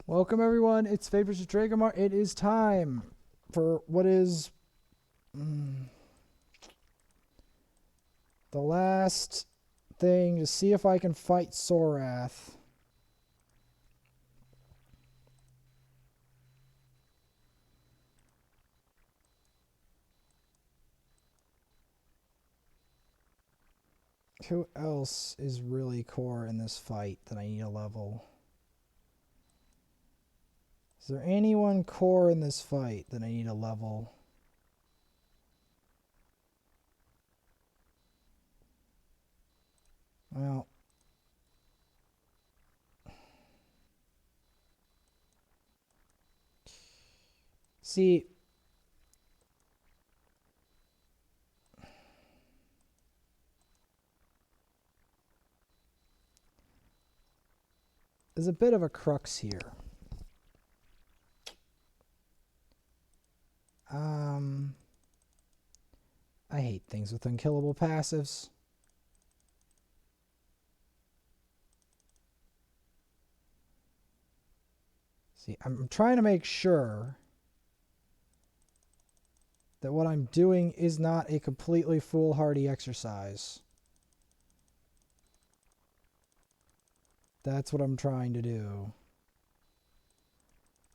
Welcome everyone, it's Favors of Dragomar. It is time for what is the last thing to see if I can fight Sorath. Who else is really core in this fight that I need a level? Is there anyone core in this fight that I need a level? Well, see, there's a bit of a crux here. I hate things with unkillable passives. See, I'm trying to make sure that what I'm doing is not a completely foolhardy exercise. That's what I'm trying to do.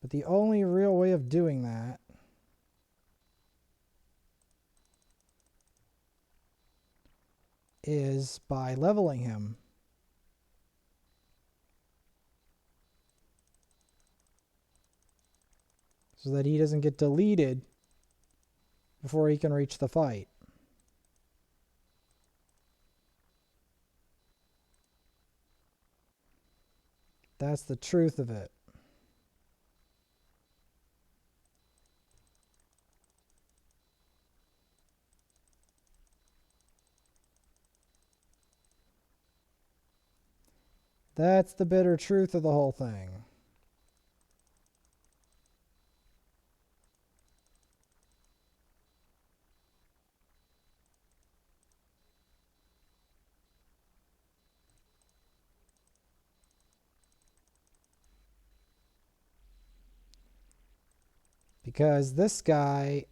But the only real way of doing that is by leveling him. So that he doesn't get deleted before he can reach the fight. That's the truth of it. That's the bitter truth of the whole thing. Because this guy...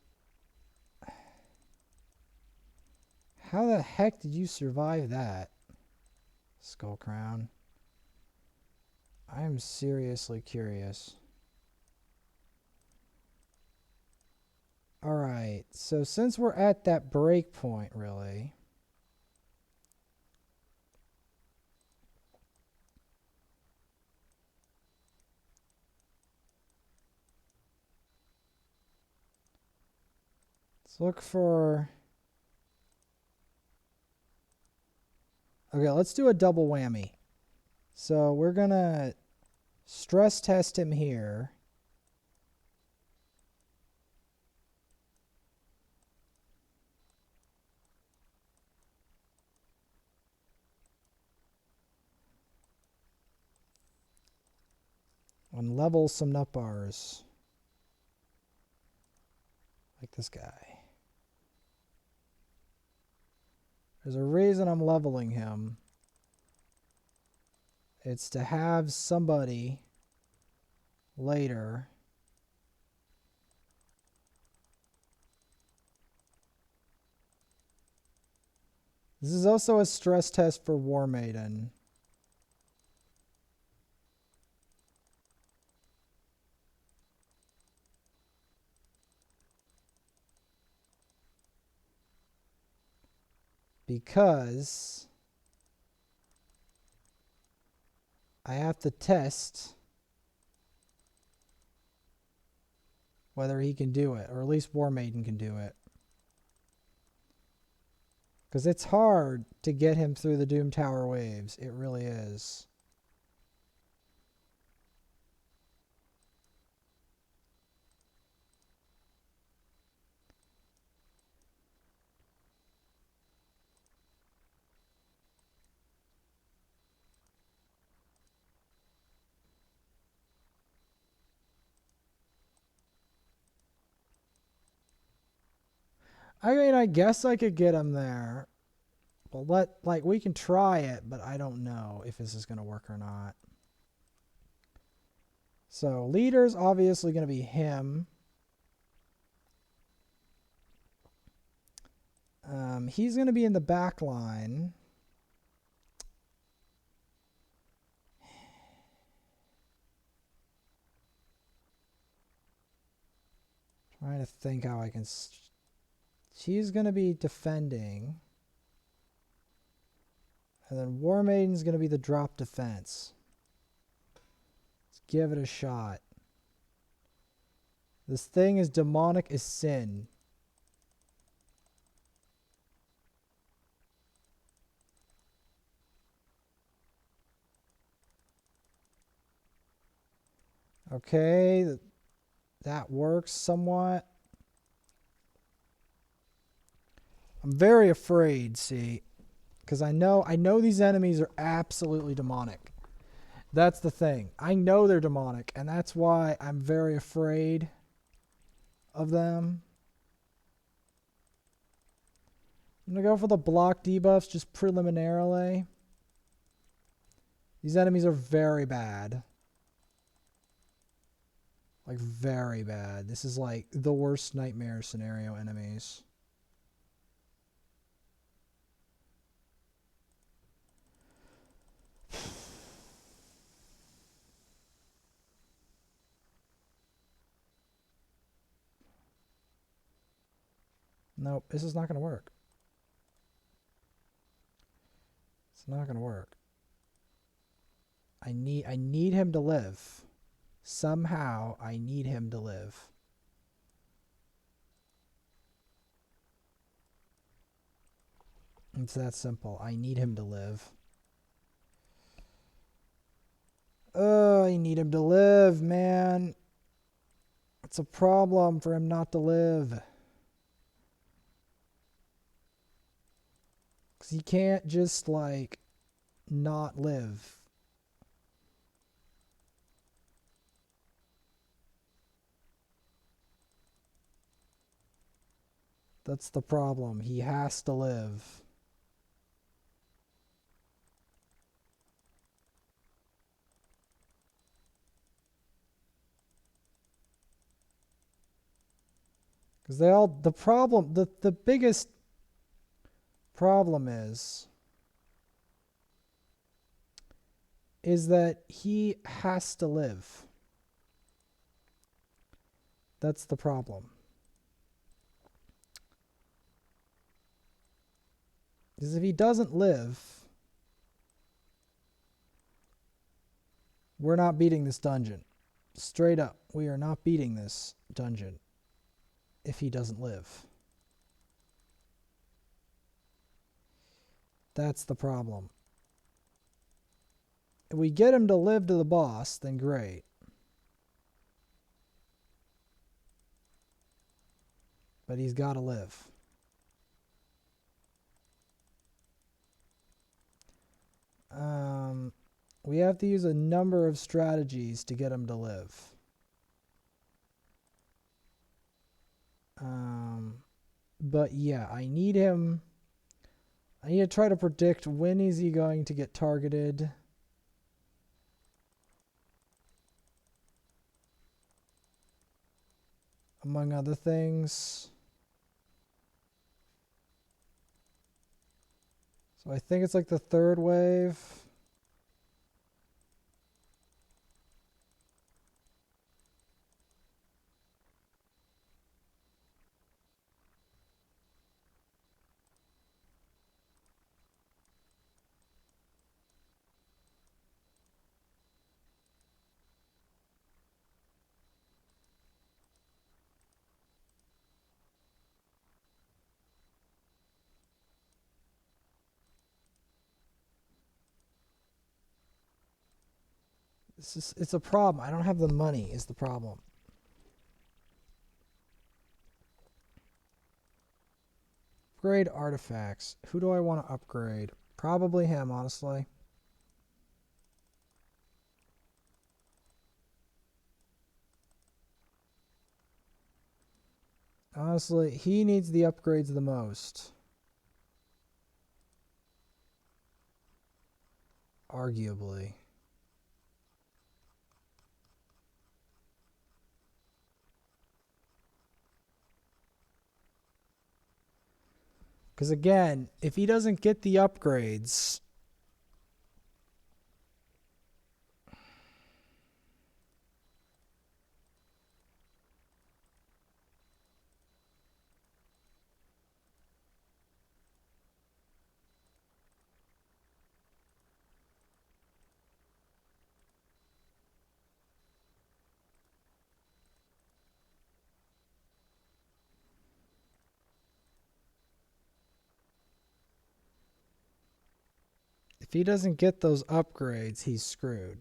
How the heck did you survive that, Skull Crown? I am seriously curious. Alright, so since we're at that break point, really... Let's look for... Okay, let's do a double whammy. So we're going to stress test him here. And level some nut bars. Like this guy. There's a reason I'm leveling him. It's to have somebody later This is also a stress test for War Maiden. Because I have to test whether he can do it, or at least War Maiden can do it. Because it's hard to get him through the Doom Tower waves. It really is. I mean, I guess I could get him there. But we can try it, but I don't know if this is going to work or not. So leader's obviously going to be him. He's going to be in the back line. Trying to think how I can... She's going to be defending. And then War Maiden's going to be the drop defense. Let's give it a shot. This thing is demonic as sin. Okay, that works somewhat. I'm very afraid, see, because I know these enemies are absolutely demonic. That's the thing. I know they're demonic, and that's why I'm very afraid of them. I'm going to go for the block debuffs just preliminarily. These enemies are very bad. Like, very bad. This is like the worst nightmare scenario enemies. Nope, this is not going to work. It's not going to work. I need him to live. Somehow, I need him to live. It's that simple. I need him to live. I need him to live, man. It's a problem for him not to live. Because he can't just, like, not live. That's the problem. He has to live. Because the biggest problem is that he has to live. That's the problem. Because if he doesn't live, we're not beating this dungeon. Straight up, we are not beating this dungeon if he doesn't live. That's the problem. If we get him to live to the boss, then great. But he's got to live. We have to use a number of strategies to get him to live. But yeah, I need to try to predict when is he going to get targeted. Among other things. So I think it's like the third wave. It's a problem. I don't have the money is the problem. Upgrade artifacts. Who do I want to upgrade? Probably him, honestly. Honestly, he needs the upgrades the most. Arguably. Because again, if he doesn't get the upgrades, if he doesn't get those upgrades, he's screwed.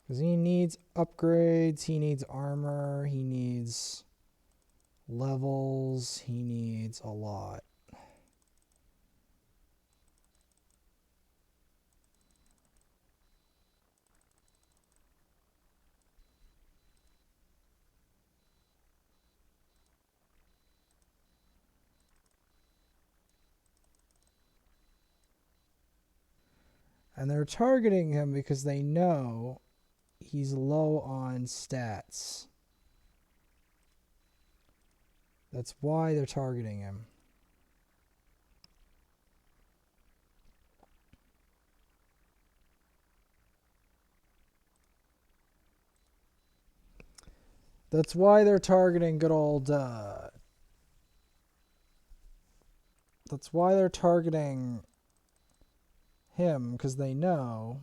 Because he needs upgrades, he needs armor, he needs levels, he needs a lot. And they're targeting him because they know he's low on stats. That's why they're targeting him. That's why they're targeting good old... that's why they're targeting him, because they know...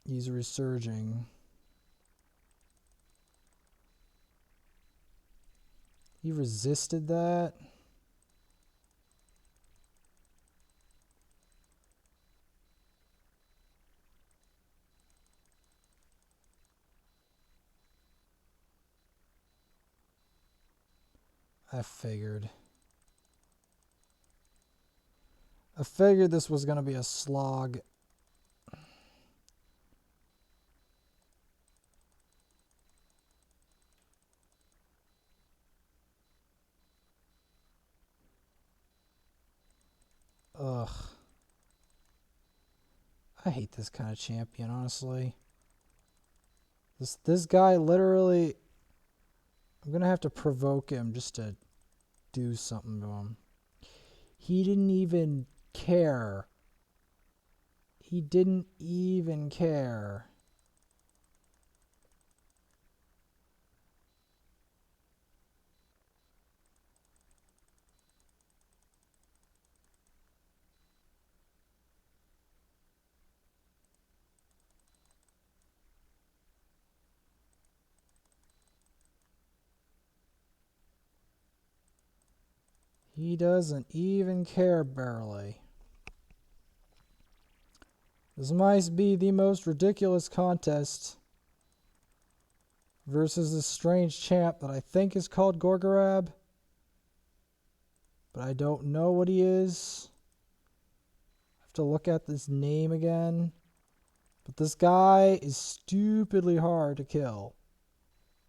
He's resurging. He resisted that. I figured this was going to be a slog. Ugh. I hate this kind of champion, honestly. This guy literally... I'm going to have to provoke him just to do something to him. He didn't even care. He didn't even care. He doesn't even care, barely. This might be the most ridiculous contest versus this strange champ that I think is called Gorgorab. But I don't know what he is. I have to look at this name again. But this guy is stupidly hard to kill,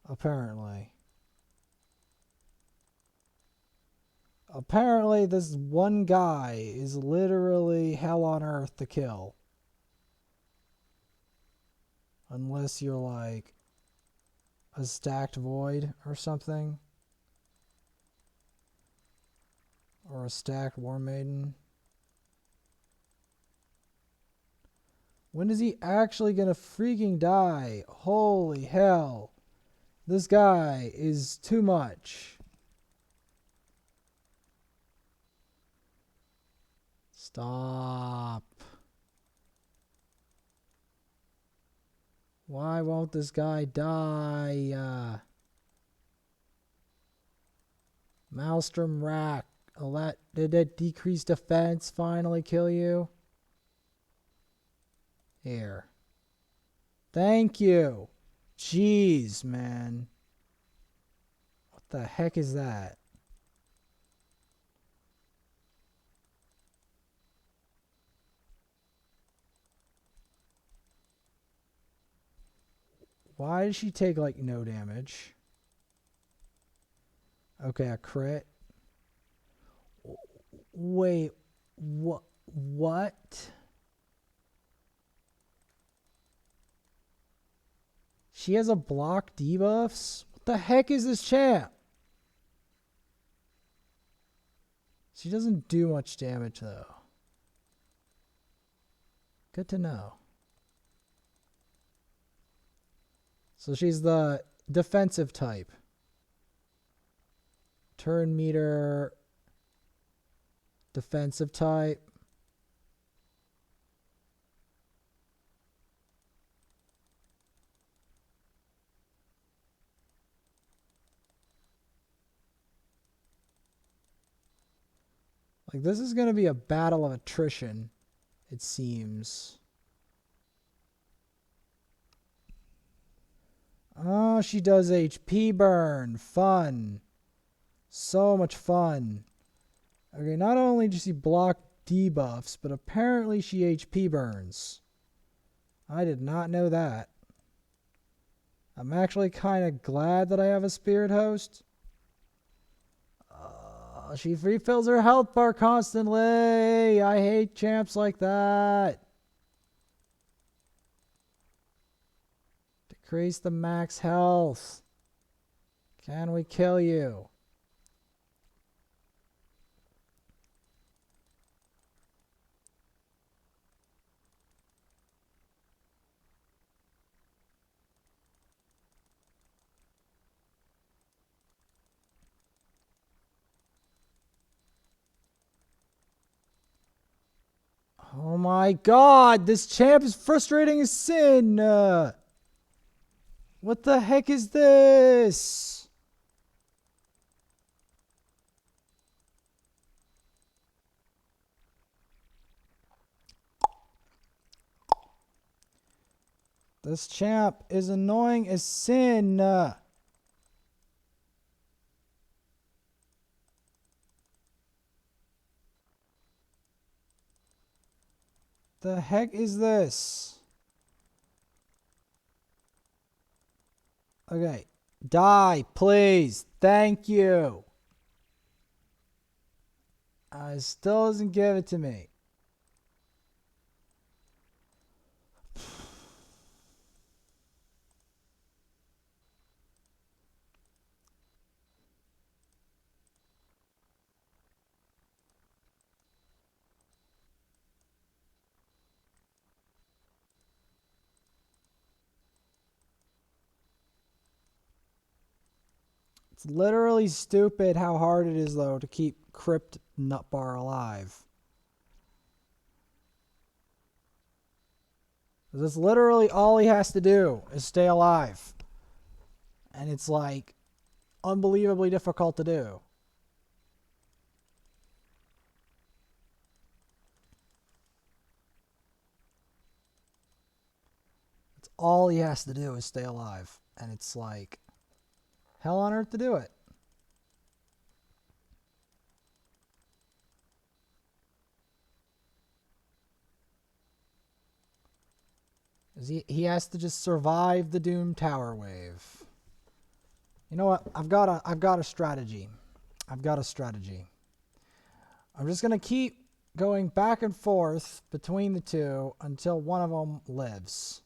apparently. Apparently this one guy is literally hell on earth to kill. Unless you're like a stacked void or something. Or a stacked war maiden. When is he actually gonna freaking die? Holy hell. This guy is too much. Stop. Why won't this guy die? Maelstrom Rack. Did that decreased defense finally kill you? Here. Thank you. Jeez, man. What the heck is that? Why did she take, like, no damage? Okay, a crit. Wait, what? She has a block debuffs? What the heck is this champ? She doesn't do much damage, though. Good to know. So she's the defensive type. Turn meter, defensive type. Like, this is going to be a battle of attrition, it seems. Oh, she does HP burn. Fun. So much fun. Okay, not only does she block debuffs, but apparently she HP burns. I did not know that. I'm actually kind of glad that I have a spirit host. She refills her health bar constantly. I hate champs like that. Decrease the max health. Can we kill you? Oh my god, this champ is frustrating as sin. What the heck is this? This champ is annoying as sin. The heck is this? Okay. Die, please. Thank you. It still doesn't give it to me. It's literally stupid how hard it is, though, to keep Crypt Nutbar alive. That's literally all he has to do is stay alive. And it's like unbelievably difficult to do. It's all he has to do is stay alive. And it's like hell on earth to do it. He has to just survive the Doom Tower wave. You know what? I've got a strategy. I'm just gonna keep going back and forth between the two until one of them lives.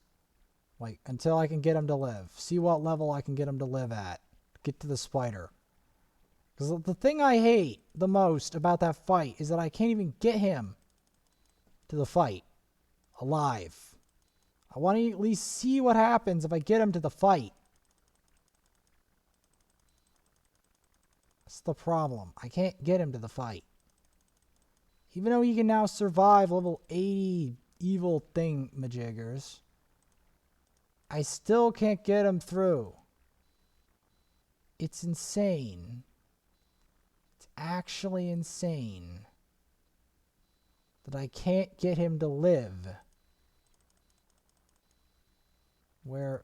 Like, until I can get him to live. See what level I can get him to live at. Get to the spider. Because the thing I hate the most about that fight is that I can't even get him to the fight alive. I want to at least see what happens if I get him to the fight. That's the problem. I can't get him to the fight. Even though he can now survive level 80 evil thing-majiggers, I still can't get him through. It's insane. It's actually insane that I can't get him to live. Where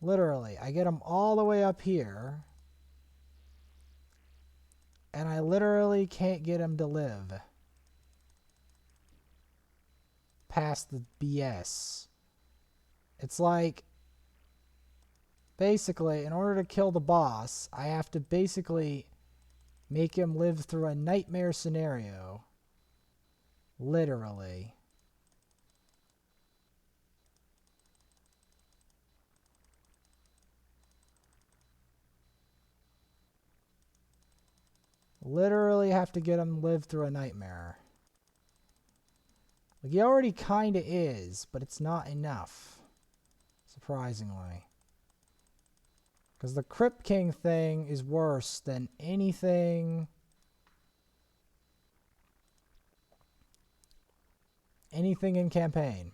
Literally, I get him all the way up here. And I literally can't get him to live past the BS. It's like, basically, in order to kill the boss, I have to basically make him live through a nightmare scenario. Literally. Literally have to get him to live through a nightmare. Like, he already kind of is, but it's not enough. Surprisingly. Because the Crypt King thing is worse than anything in campaign.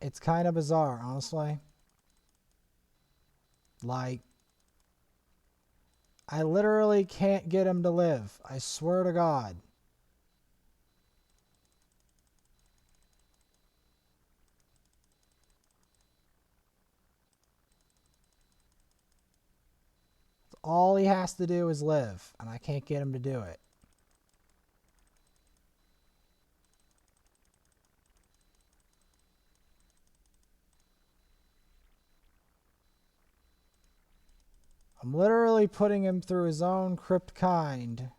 It's kind of bizarre, honestly. Like, I literally can't get him to live. I swear to God. All he has to do is live, and I can't get him to do it. I'm literally putting him through his own crypt kind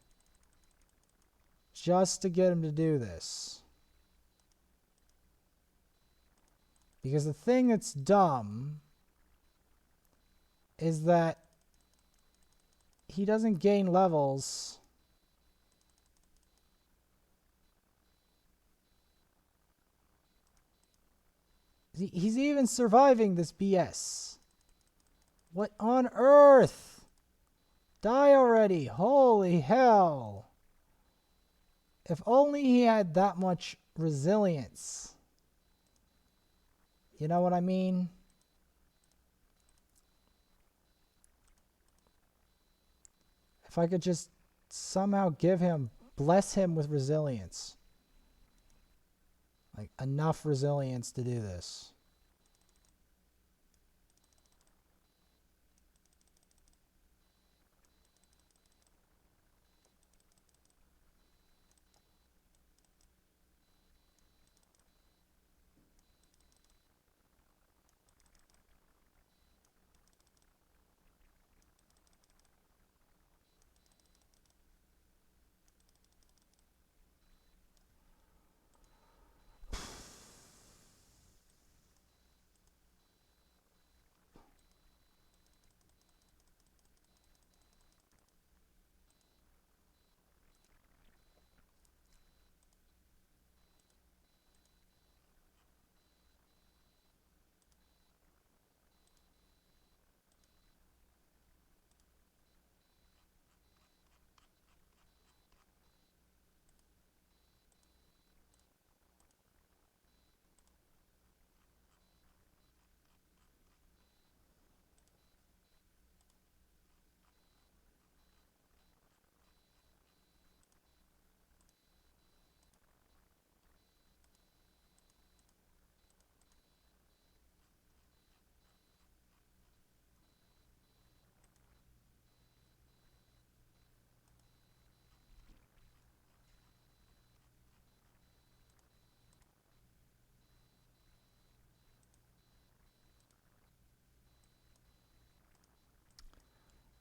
just to get him to do this. Because the thing that's dumb is that he doesn't gain levels. He's even surviving this BS. What on earth? Die already. Holy hell. If only he had that much resilience. You know what I mean? If I could just somehow bless him with resilience. Like, enough resilience to do this.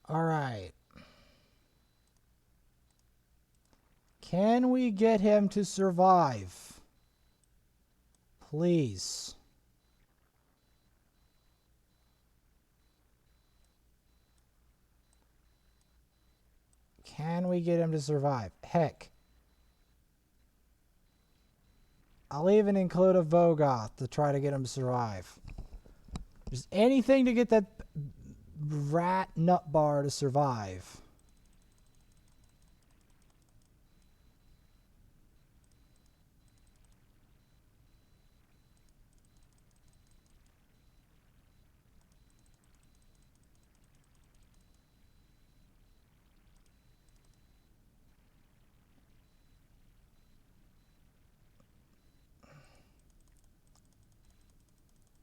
All right. Can we get him to survive? Please. Can we get him to survive? Heck. I'll even include a Vogoth to try to get him to survive. Just anything to get that rat nut bar to survive.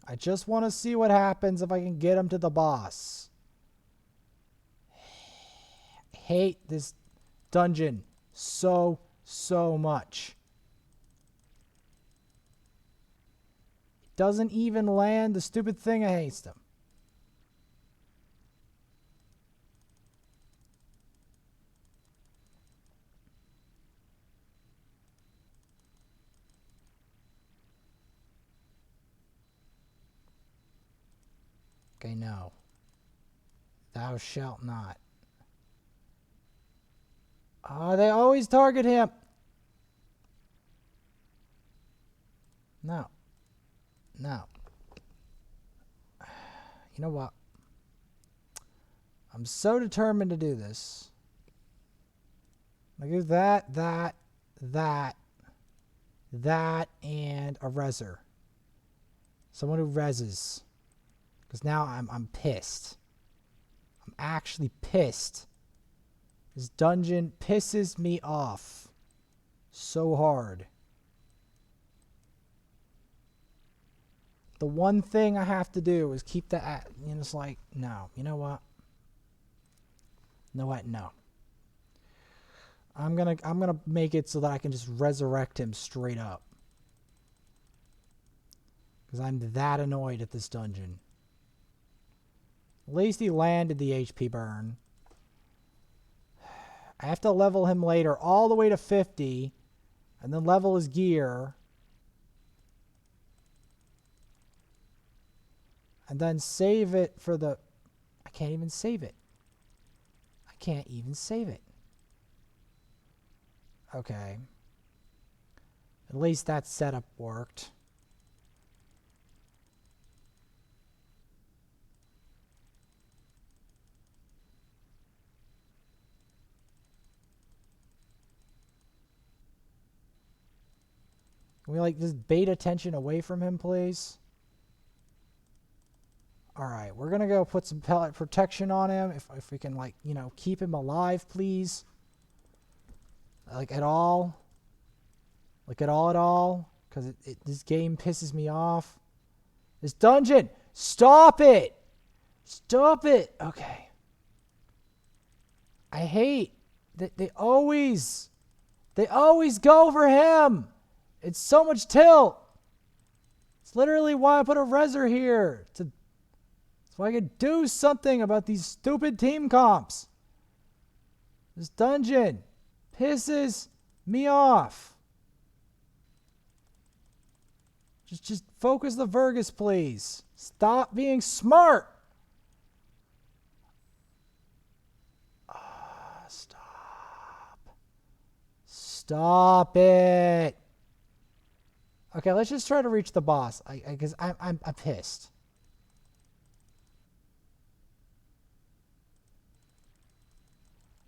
I just want to see what happens if I can get him to the boss. I hate this dungeon so much. It doesn't even land the stupid thing against him. Okay, no. Thou shalt not. They always target him. No. No. You know what? I'm so determined to do this. I do that, and a reser. Someone who reses. Because now I'm pissed. I'm actually pissed. This dungeon pisses me off so hard. The one thing I have to do is keep that. You know, it's like, no. You know what? No. I'm gonna make it so that I can just resurrect him straight up. Because I'm that annoyed at this dungeon. At least he landed the HP burn. I have to level him later all the way to 50. And then level his gear. And then save it for the... I can't even save it. Okay. At least that setup worked. Can we like just bait attention away from him, please? Alright, we're gonna go put some pellet protection on him. If we can, like, you know, keep him alive, please. Like, at all. Like, at all. Because this game pisses me off. This dungeon! Stop it! Stop it! Okay. I hate that they always go for him! It's so much tilt! It's literally why I put a reser here. So I can do something about these stupid team comps. This dungeon pisses me off. Just focus the Vergus, please. Stop being smart. Stop it. Okay, let's just try to reach the boss. Because I'm pissed.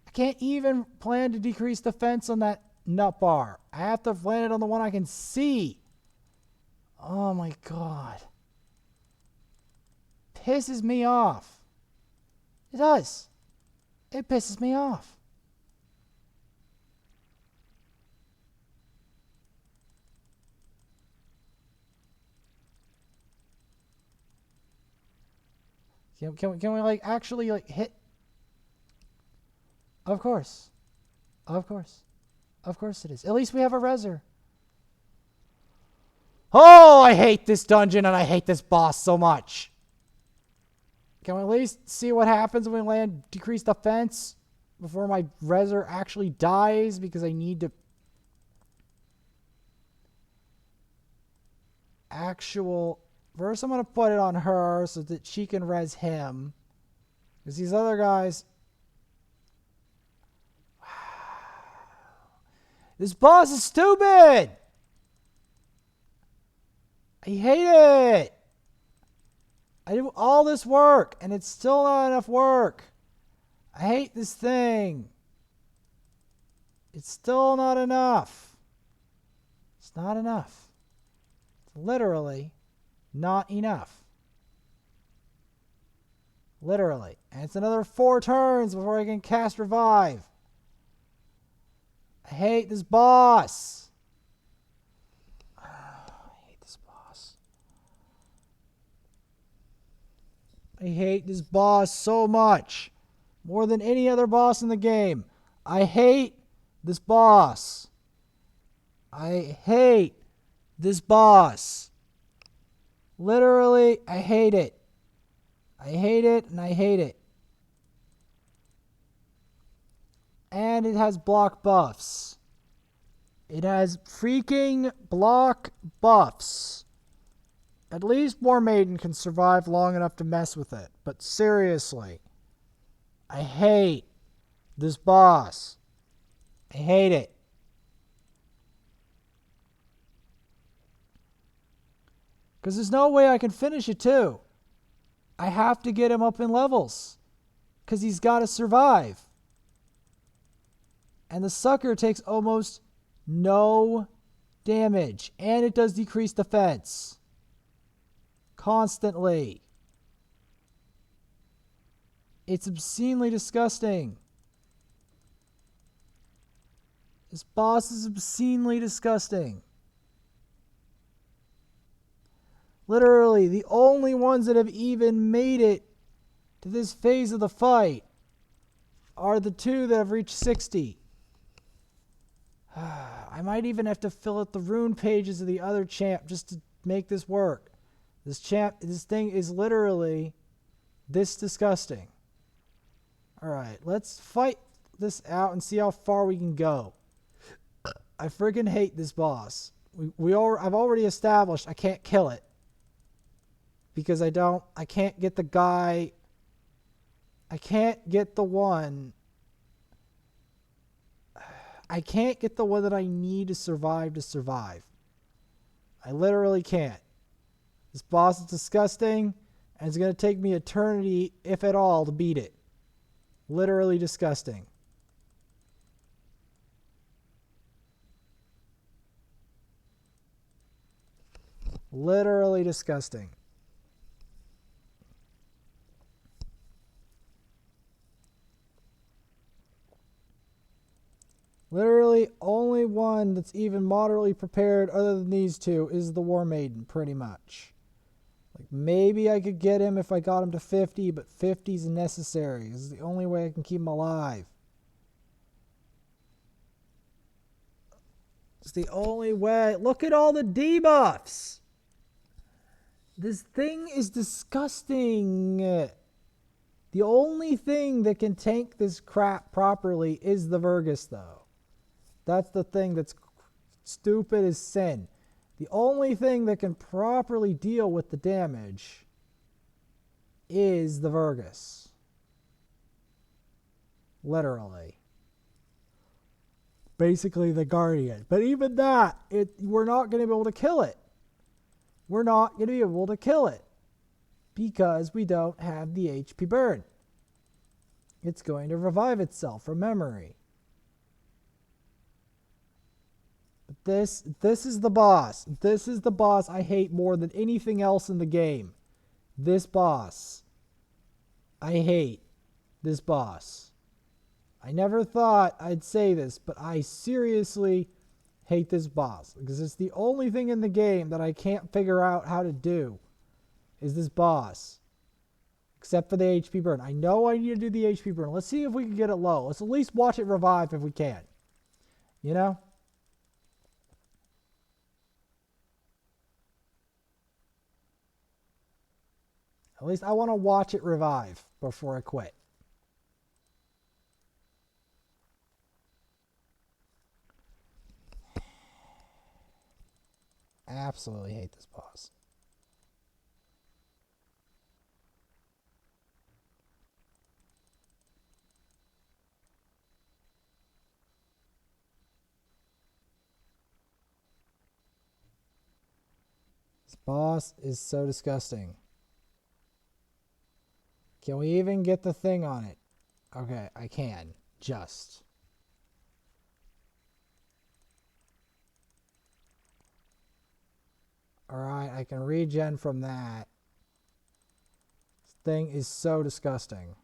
I can't even plan to decrease defense on that nut bar. I have to land it on the one I can see. Oh my god. Pisses me off. It does. It pisses me off. Can we like actually like hit? Of course. Of course. Of course it is. At least we have a reser. Oh, I hate this dungeon and I hate this boss so much. Can we at least see what happens when we land decreased defense before my reser actually dies? Because I need to... First I'm going to put it on her so that she can res him. Because these other guys... This boss is stupid! I hate it! I do all this work, and it's still not enough work. I hate this thing. It's still not enough. It's not enough. It's literally not enough. Literally. And it's another 4 turns before I can cast Revive. I hate this boss. I hate this boss. I hate this boss so much. More than any other boss in the game. I hate this boss. I hate this boss. Literally, I hate it. I hate it and I hate it. And it has block buffs. It has freaking block buffs. At least War Maiden can survive long enough to mess with it. But seriously, I hate this boss. I hate it. Because there's no way I can finish it too. I have to get him up in levels. Because he's got to survive. And the sucker takes almost no damage. And it does decrease defense. Constantly. It's obscenely disgusting. This boss is obscenely disgusting. Literally, the only ones that have even made it to this phase of the fight are the two that have reached 60. I might even have to fill out the rune pages of the other champ just to make this work. This thing is literally this disgusting. Alright, let's fight this out and see how far we can go. I freaking hate this boss. I've already established I can't kill it. Because I can't get the guy, I can't get the one that I need to survive. I literally can't. This boss is disgusting, and it's going to take me eternity, if at all, to beat it. Literally disgusting. Literally disgusting. Literally, only one that's even moderately prepared other than these two is the War Maiden, pretty much. Like, maybe I could get him if I got him to 50, but 50 is necessary. This is the only way I can keep him alive. It's the only way. Look at all the debuffs! This thing is disgusting. The only thing that can tank this crap properly is the Vergus, though. That's the thing that's stupid as sin. The only thing that can properly deal with the damage is the Vergus. Literally. Basically the Guardian. But even that, we're not going to be able to kill it. We're not going to be able to kill it. Because we don't have the HP burn. It's going to revive itself from memory. But this is the boss. This is the boss I hate more than anything else in the game. This boss. I hate this boss. I never thought I'd say this, but I seriously hate this boss. Because it's the only thing in the game that I can't figure out how to do. Is this boss. Except for the HP burn. I know I need to do the HP burn. Let's see if we can get it low. Let's at least watch it revive if we can. You know? At least I want to watch it revive before I quit. I absolutely hate this boss. This boss is so disgusting. Can we even get the thing on it? Okay, I can. Just. Alright, I can regen from that. This thing is so disgusting.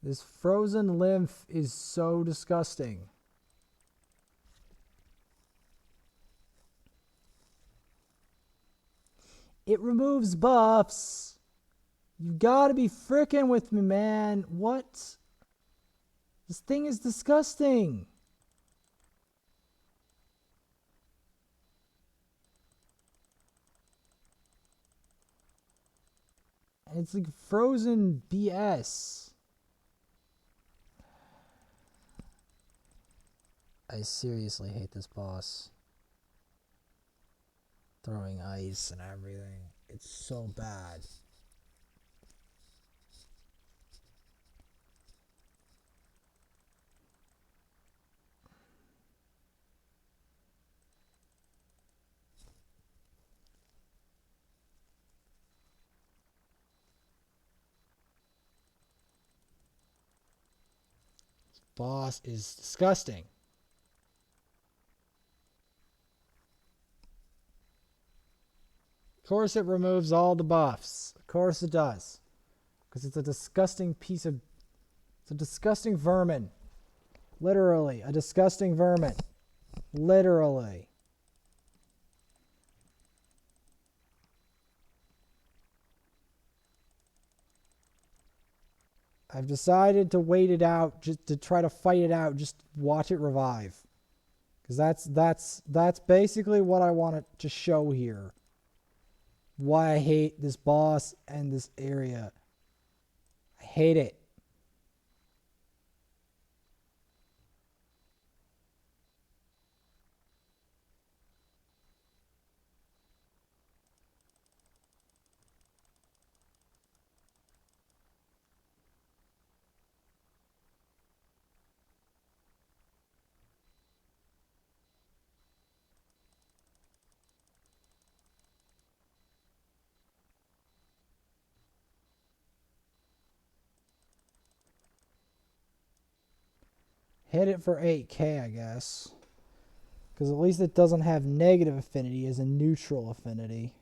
This frozen lymph is so disgusting. It removes buffs. You gotta be frickin' with me, man. What? This thing is disgusting. And it's like frozen BS. I seriously hate this boss. Throwing ice and everything. It's so bad. Boss is disgusting. Of course it removes all the buffs. Of course it does. Because it's a disgusting piece of... It's a disgusting vermin. Literally, a disgusting vermin. Literally. I've decided to wait it out, just to try to fight it out, just watch it revive. Because that's basically what I want to show here. Why I hate this boss and this area. I hate it. Hit it for 8k, I guess. Because at least it doesn't have negative affinity as a neutral affinity.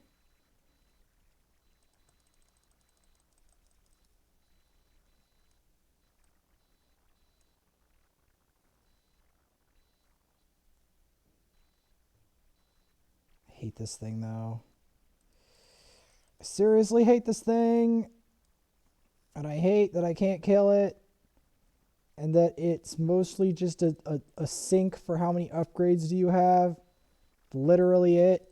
I hate this thing, though. I seriously hate this thing. And I hate that I can't kill it. And that it's mostly just a sink for how many upgrades do you have. Literally it.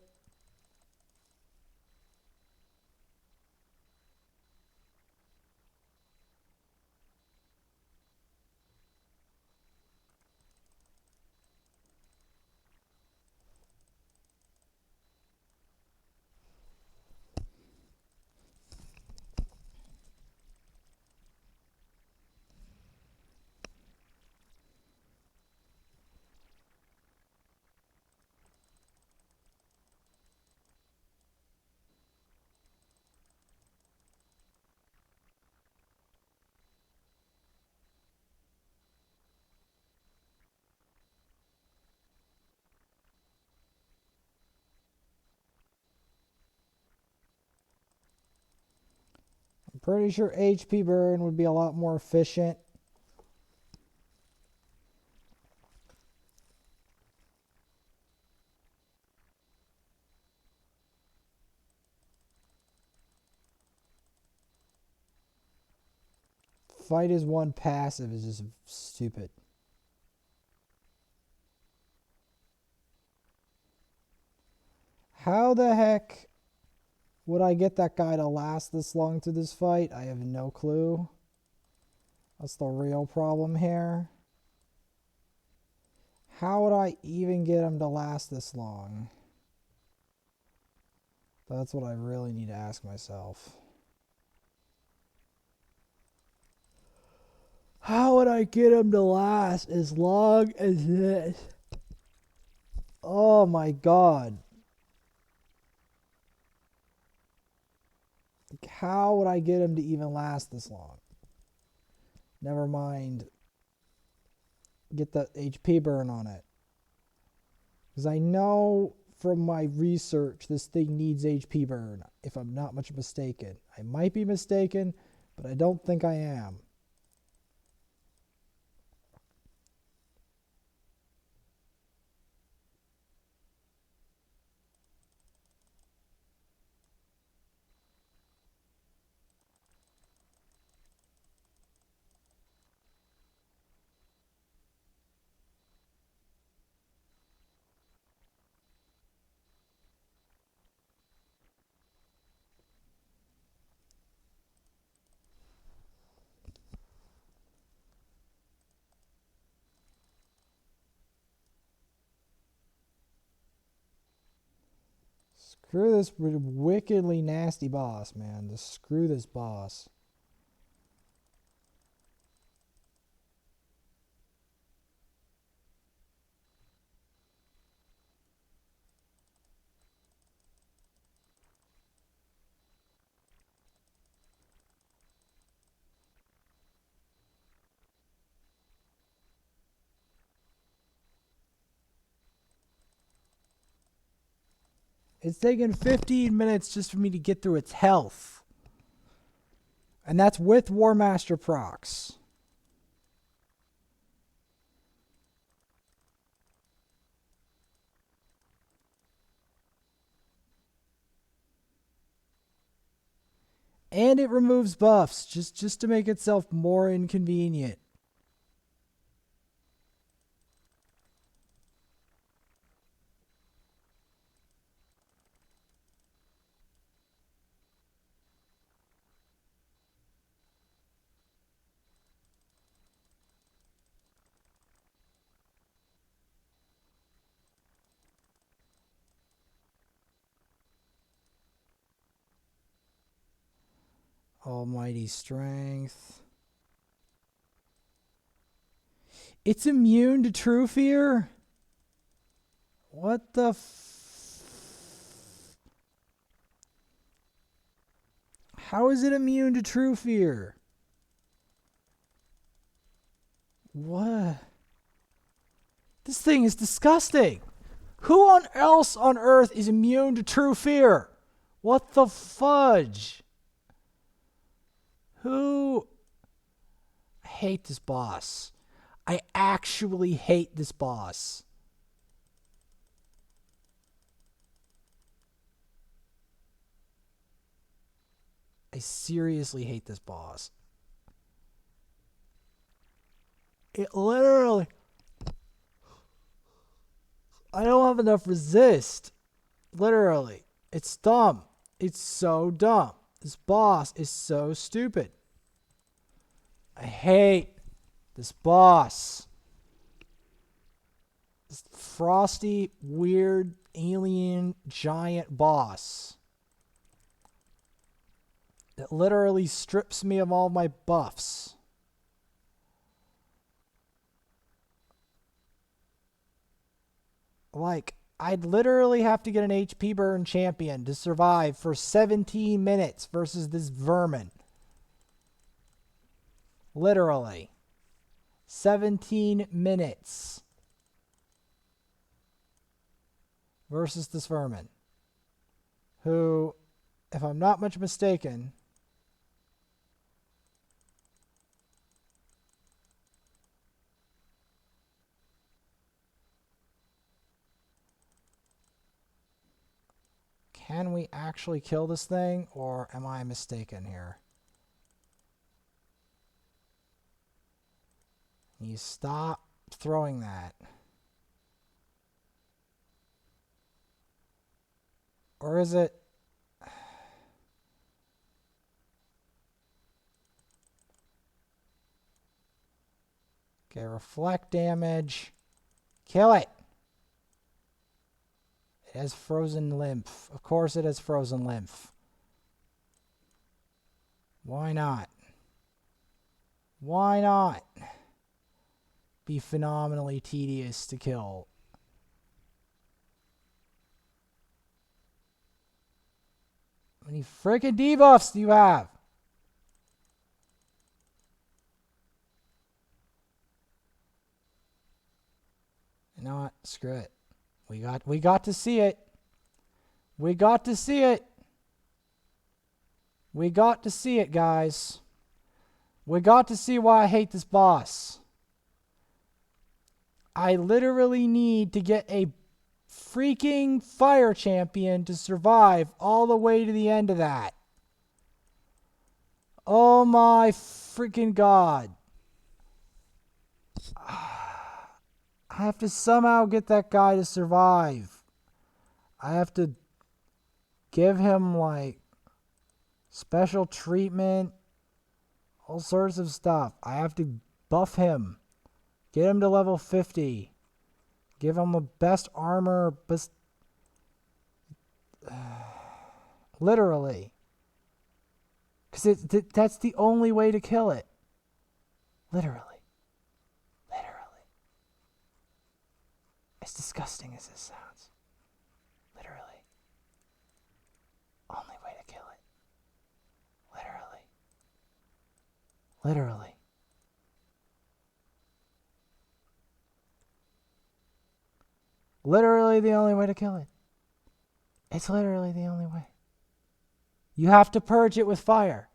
I'm pretty sure HP burn would be a lot more efficient. Fight is one passive is just stupid. How the heck would I get that guy to last this long through this fight? I have no clue. That's the real problem here. How would I even get him to last this long? That's what I really need to ask myself. How would I get him to last as long as this? Oh my god. How would I get him to even last this long? Never mind. Get the HP burn on it. Because I know from my research this thing needs HP burn, if I'm not much mistaken. I might be mistaken, but I don't think I am. Screw this wickedly nasty boss, man. Just screw this boss. It's taken 15 minutes just for me to get through its health. And that's with War Master procs. And it removes buffs just to make itself more inconvenient. Almighty strength. It's immune to true fear? What the How is it immune to true fear? What? This thing is disgusting. Who else on earth is immune to true fear? What the fudge? Who? I hate this boss. I actually hate this boss. I seriously hate this boss. It literally... I don't have enough resist. Literally. It's dumb. It's so dumb. This boss is so stupid. I hate this boss. This frosty, weird, alien, giant boss that literally strips me of all my buffs. Like, I'd literally have to get an HP burn champion to survive for 17 minutes versus this vermin. Literally. 17 minutes versus this vermin. Who, if I'm not much mistaken, can we actually kill this thing, or am I mistaken here? You stop throwing that. Or is it... Okay, reflect damage. Kill it! It has frozen lymph. Of course it has frozen lymph. Why not? Why not? Be phenomenally tedious to kill. How many freaking debuffs do you have? You know what? Screw it. We got to see it. We got to see it. We got to see it, guys. We got to see why I hate this boss. I literally need to get a freaking fire champion to survive all the way to the end of that. Oh my freaking god. I have to somehow get that guy to survive. I have to give him like special treatment, all sorts of stuff. I have to buff him, get him to level 50, give him the best armor, Literally. Because that's the only way to kill it. Literally. Literally. As disgusting as this sounds. Literally. Only way to kill it. Literally. Literally. Literally the only way to kill it. It's literally the only way. You have to purge it with fire.